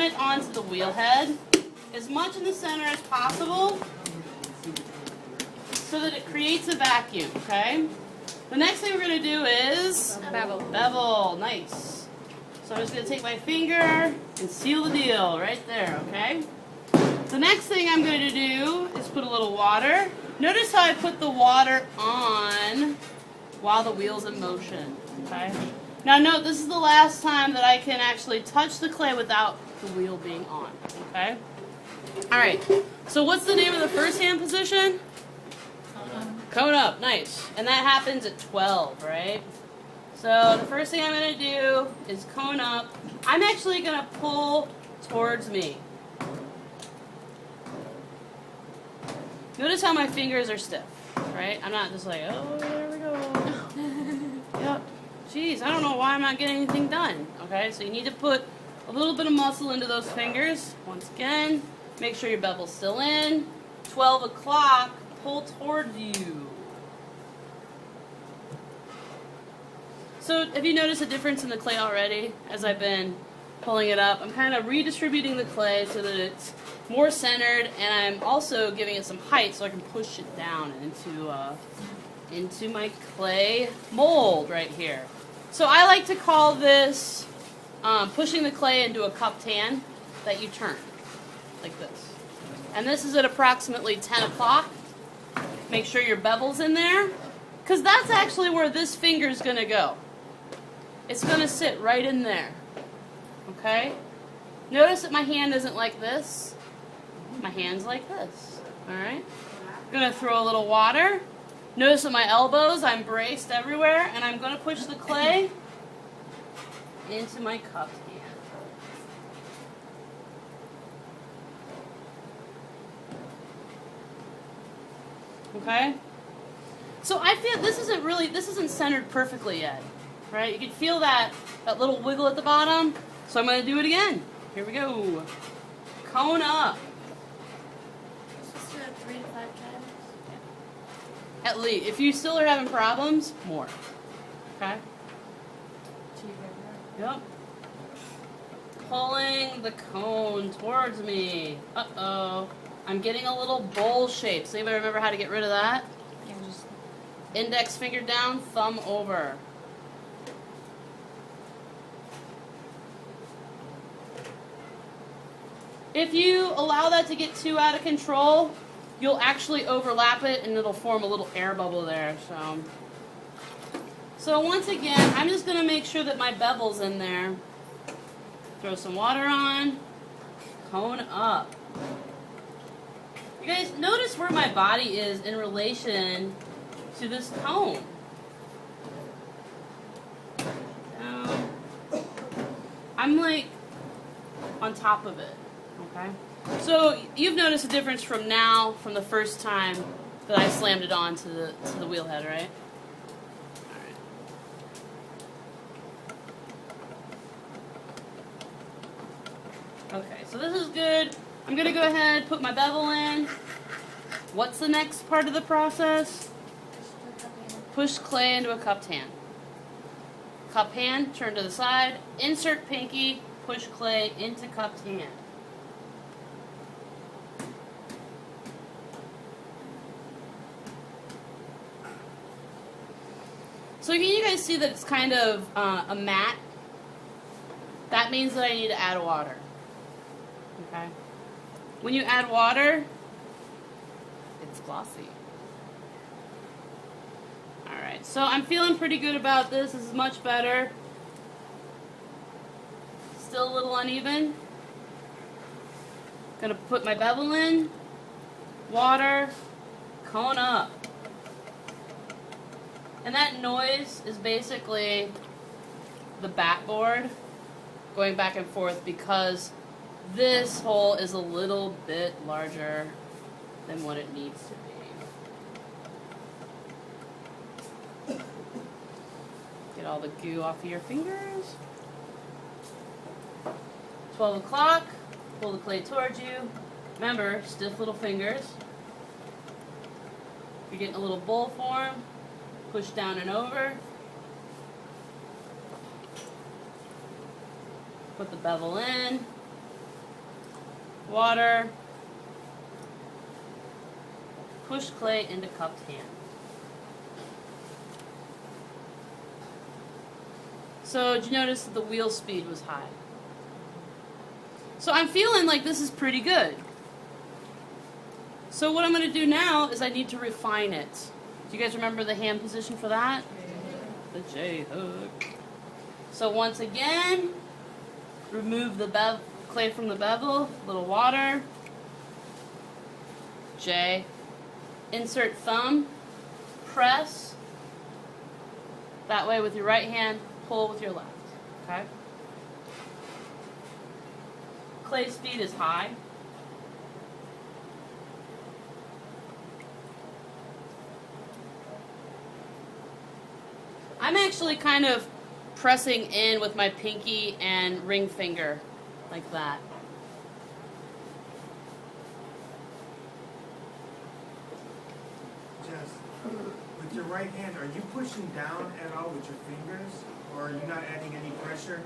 it onto the wheel head, as much in the center as possible, so that it creates a vacuum, okay? The next thing we're going to do is bevel. Nice. So I'm just going to take my finger and seal the deal right there, okay? The next thing I'm going to do is put a little water. Notice how I put the water on while the wheel's in motion, okay? Now note, this is the last time that I can actually touch the clay without the wheel being on, okay? Alright, so what's the name of the first hand position? Cone up, nice. And that happens at 12, right? So the first thing I'm going to do is cone up. I'm actually going to pull towards me. Notice how my fingers are stiff, right? I'm not just like, oh, there we go. Yep. Jeez, I don't know why I'm not getting anything done. Okay, so you need to put a little bit of muscle into those fingers. Once again, make sure your bevel's still in. 12 o'clock, pull towards you. So have you noticed a difference in the clay already as I've been pulling it up? I'm kind of redistributing the clay so that it's more centered, and I'm also giving it some height so I can push it down into my clay mold right here. So I like to call this pushing the clay into a cupped hand that you turn, like this. And this is at approximately 10 o'clock. Make sure your bevel's in there, because that's actually where this finger's going to go. It's going to sit right in there, okay? Notice that my hand isn't like this. My hand's like this, all right? I'm going to throw a little water. Notice at my elbows, I'm braced everywhere, and I'm going to push the clay into my cupped hand. Okay? So I feel this isn't centered perfectly yet, right? You can feel that little wiggle at the bottom, so I'm going to do it again. Here we go. Cone up. Just 3 to 5 times. At least. If you still are having problems, more. Okay? Yep. Pulling the cone towards me. Uh-oh. I'm getting a little bowl shape. Does anybody remember how to get rid of that? Yeah, just Index finger down, thumb over. If you allow that to get too out of control, you'll actually overlap it and it'll form a little air bubble there. So once again, I'm just going to make sure that my bevel's in there. Throw some water on. Cone up. You guys, notice where my body is in relation to this cone. I'm like on top of it. Okay? So you've noticed a difference from the first time that I slammed it on to the wheel head, right? Alright. Okay, so this is good. I'm going to go ahead, put my bevel in. What's the next part of the process? Push clay into a cupped hand. Cup hand, turn to the side, insert pinky, push clay into cupped hand. So can you guys see that it's kind of a matte? That means that I need to add water. Okay? When you add water, it's glossy. Alright, so I'm feeling pretty good about this. This is much better. Still a little uneven. Gonna put my bevel in. Water. Cone up. And that noise is basically the backboard going back and forth because this hole is a little bit larger than what it needs to be. Get all the goo off of your fingers. 12 o'clock, pull the clay towards you. Remember, stiff little fingers. You're getting a little bowl form. Push down and over. Put the bevel in. water. Push clay into cupped hand. So did you notice that the wheel speed was high? So I'm feeling like this is pretty good. So what I'm going to do now is I need to refine it. Do you guys remember the hand position for that? The J hook. So once again, remove the clay from the bevel, little water, J, insert thumb, press, that way with your right hand, pull with your left, okay? Clay speed is high. I'm actually kind of pressing in with my pinky and ring finger, like that. Jess, with your right hand, are you pushing down at all with your fingers, or are you not adding any pressure?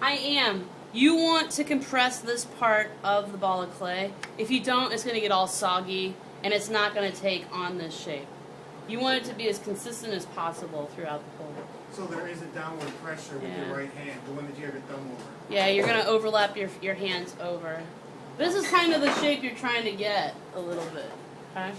I am. You want to compress this part of the ball of clay. If you don't, it's going to get all soggy, and it's not going to take on this shape. You want it to be as consistent as possible throughout the whole. So there is a downward pressure with your right hand, the one that you have your thumb over. Yeah, you're going to overlap your hands over. This is kind of the shape you're trying to get a little bit. Okay?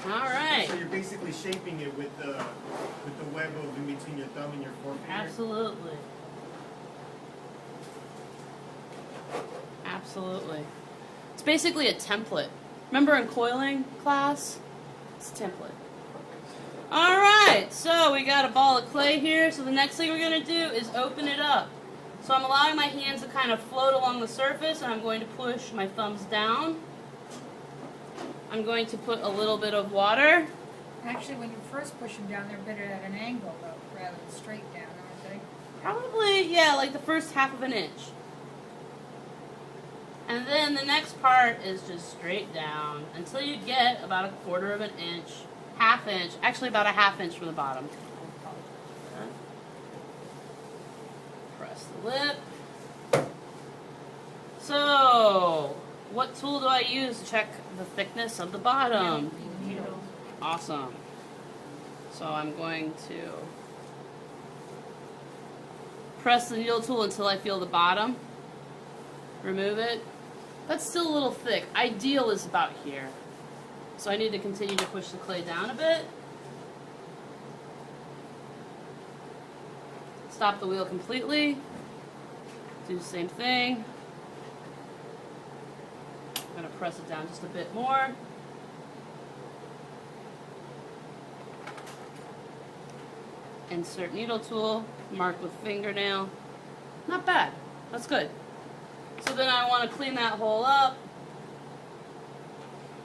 All right. So you're basically shaping it with the web of in between your thumb and your forefinger? Absolutely. Absolutely. It's basically a template. Remember in coiling class? It's a template. Alright, so we got a ball of clay here. So the next thing we're going to do is open it up. So I'm allowing my hands to kind of float along the surface, and I'm going to push my thumbs down. I'm going to put a little bit of water. Actually, when you first push them down, they're better at an angle, though, rather than straight down, aren't they? Probably, yeah, like the first half of an inch. And then the next part is just straight down until you get about a quarter of an inch, half inch, actually about a half inch from the bottom. Press the lip. So, what tool do I use to check the thickness of the bottom? Needle. Awesome. So I'm going to press the needle tool until I feel the bottom. Remove it. That's still a little thick. Ideal is about here. So I need to continue to push the clay down a bit. Stop the wheel completely. Do the same thing. I'm going to press it down just a bit more. Insert needle tool, mark with fingernail. Not bad. That's good. So then I want to clean that hole up.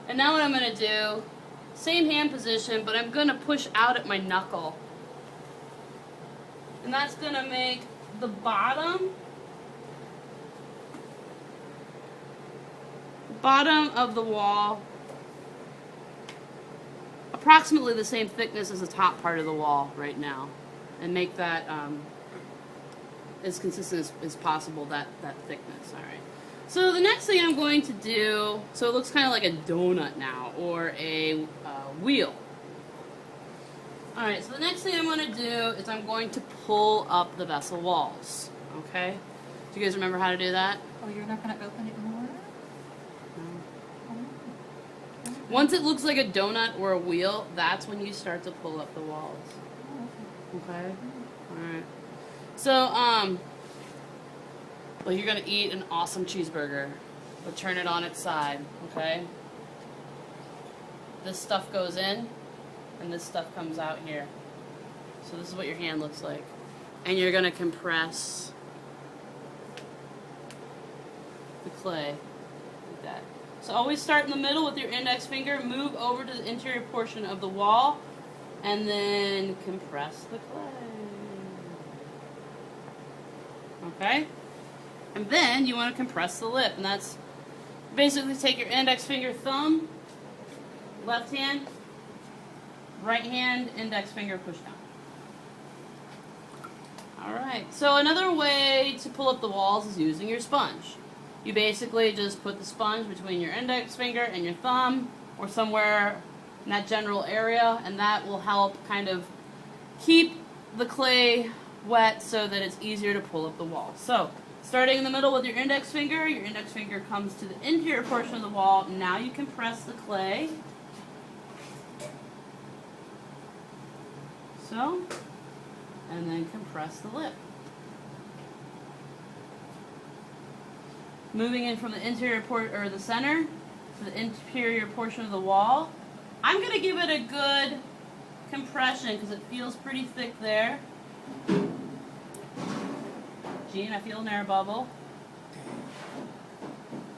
And now what I'm going to do, same hand position, but I'm going to push out at my knuckle. And that's going to make the bottom of the wall approximately the same thickness as the top part of the wall right now, and make that as consistent as possible, that thickness. All right. So the next thing I'm going to do, so it looks kind of like a donut now, or a wheel. All right, so the next thing I'm going to do is I'm going to pull up the vessel walls, okay? Do you guys remember how to do that? Oh, you're not going to open it more? Once it looks like a donut or a wheel, that's when you start to pull up the walls. Oh, okay. Okay? Alright. So, well, you're going to eat an awesome cheeseburger, but turn it on its side, okay? This stuff goes in, and this stuff comes out here. So this is what your hand looks like. And you're going to compress the clay like that. So always start in the middle with your index finger, move over to the interior portion of the wall, and then compress the clay. Okay? And then you want to compress the lip, and that's basically take your index finger, thumb, left hand, right hand, index finger, push down. Alright, so another way to pull up the walls is using your sponge. you basically just put the sponge between your index finger and your thumb, or somewhere in that general area, and that will help kind of keep the clay wet so that it's easier to pull up the wall. So, starting in the middle with your index finger comes to the interior portion of the wall. Now you can press the clay. So, and then compress the lip. Moving in from the interior or the center to the interior portion of the wall. I'm going to give it a good compression because it feels pretty thick there. Gene, I feel an air bubble.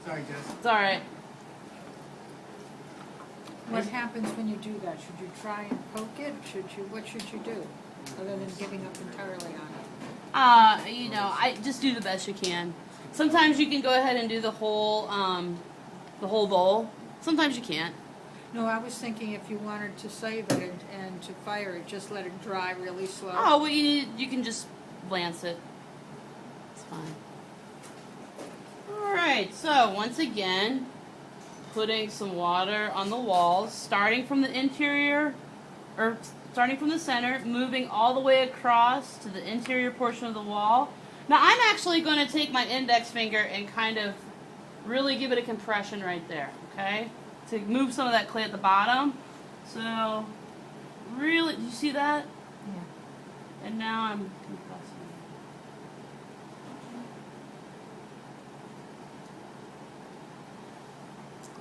Sorry, Jess. It's alright. What happens when you do that? Should you try and poke it? What should you do? Other than giving up entirely on it? I just do the best you can. Sometimes you can go ahead and do the whole bowl. Sometimes you can't. No, I was thinking if you wanted to save it and to fire it, just let it dry really slow. Oh, well, you can just lance it. It's fine. Alright, so once again, putting some water on the walls, starting from the interior, or starting from the center, moving all the way across to the interior portion of the wall. Now, I'm actually going to take my index finger and kind of really give it a compression right there, okay? To move some of that clay at the bottom. So, really, do you see that? Yeah. And now I'm compressing.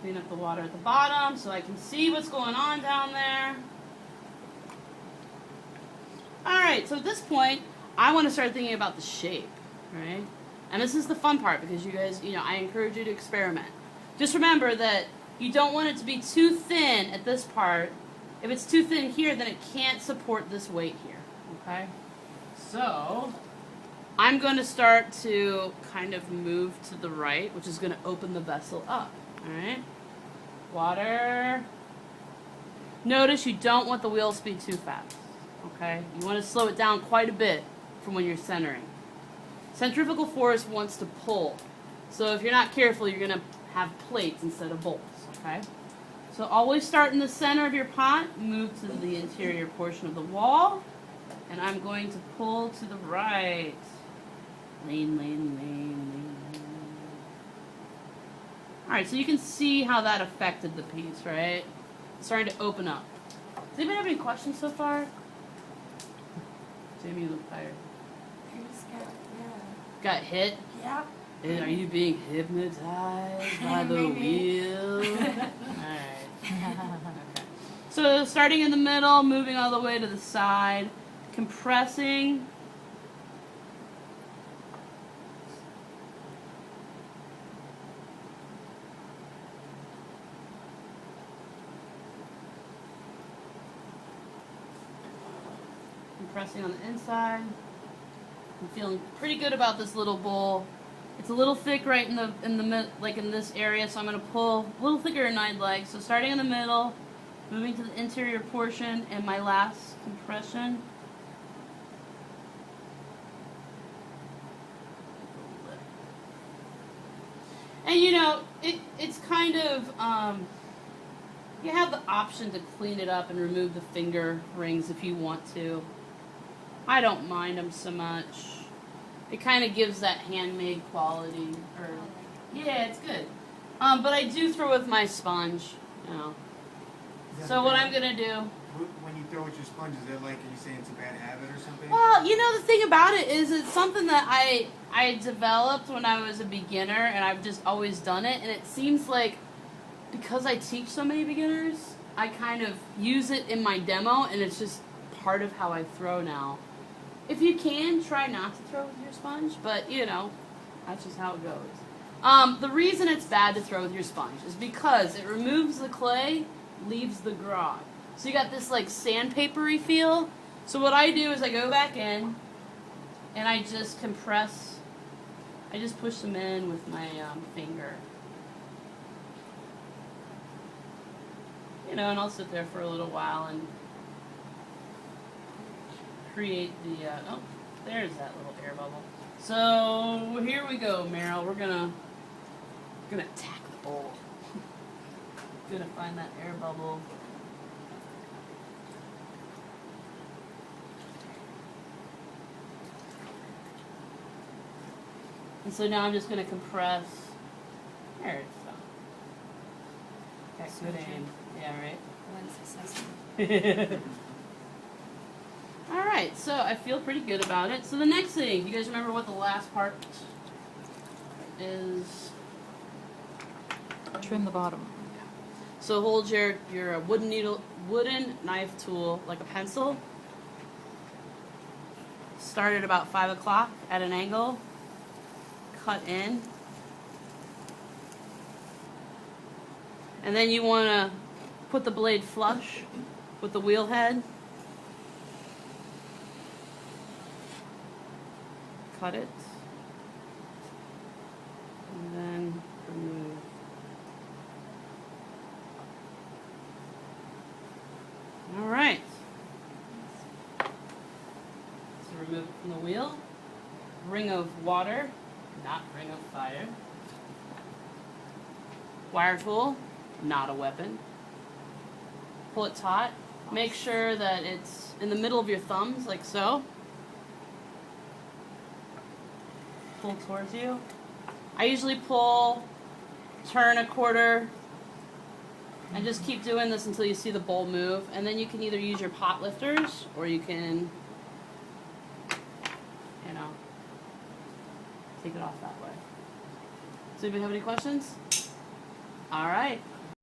Clean up the water at the bottom so I can see what's going on down there. Alright, so at this point, I want to start thinking about the shape, right? And this is the fun part because you guys, I encourage you to experiment. Just remember that you don't want it to be too thin at this part. If it's too thin here, then it can't support this weight here, okay? So, I'm going to start to kind of move to the right, which is going to open the vessel up, alright? Water. Notice you don't want the wheel speed too fast, okay? You want to slow it down quite a bit from when you're centering. Centrifugal force wants to pull. So if you're not careful, you're going to have plates instead of bolts, okay? So always start in the center of your pot, move to the interior portion of the wall, and I'm going to pull to the right. Lane. Alright, so you can see how that affected the piece, right? It's starting to open up. Does anybody have any questions so far? Jamie, you look tired. I just Got hit? Yep. And are you being hypnotized by the Maybe. wheel? Alright. Okay. So starting in the middle, moving all the way to the side, compressing. Compressing on the inside. I'm feeling pretty good about this little bowl. It's a little thick right in this area, so I'm going to pull a little thicker than I'd like. So starting in the middle, moving to the interior portion, and my last compression. And it's kind of, you have the option to clean it up and remove the finger rings if you want to. I don't mind them so much. It kind of gives that handmade quality. Yeah, it's good. But I do throw with my sponge. So what I'm gonna do. When you throw with your sponge, is that like, are you saying it's a bad habit or something? Well, the thing about it is it's something that I developed when I was a beginner, and I've just always done it. And it seems like because I teach so many beginners, I kind of use it in my demo, and it's just part of how I throw now. If you can, try not to throw with your sponge, but, that's just how it goes. The reason it's bad to throw with your sponge is because it removes the clay, leaves the grog. So you got this, sandpapery feel. So what I do is I go back in, and I just compress. I just push them in with my finger. And I'll sit there for a little while and create the, there's that little air bubble. So here we go, Meryl. We're gonna Gonna attack the bowl. Gonna find that air bubble. And so now I'm just gonna compress. There it's done. Okay, good aim. Yeah, right. One successful. Alright, so I feel pretty good about it. So the next thing, you guys remember what the last part is? Trim the bottom. So hold your wooden knife tool like a pencil. Start at about 5 o'clock at an angle. Cut in. And then you want to put the blade flush with the wheel head. Cut it. And then remove. Alright. So remove it from the wheel. Ring of water, not ring of fire. Wire tool, not a weapon. Pull it taut. Make sure that it's in the middle of your thumbs, like so. Pull towards you. I usually pull, turn a quarter, and just keep doing this until you see the bowl move. And then you can either use your pot lifters, or you can, take it off that way. Does anybody have any questions? All right.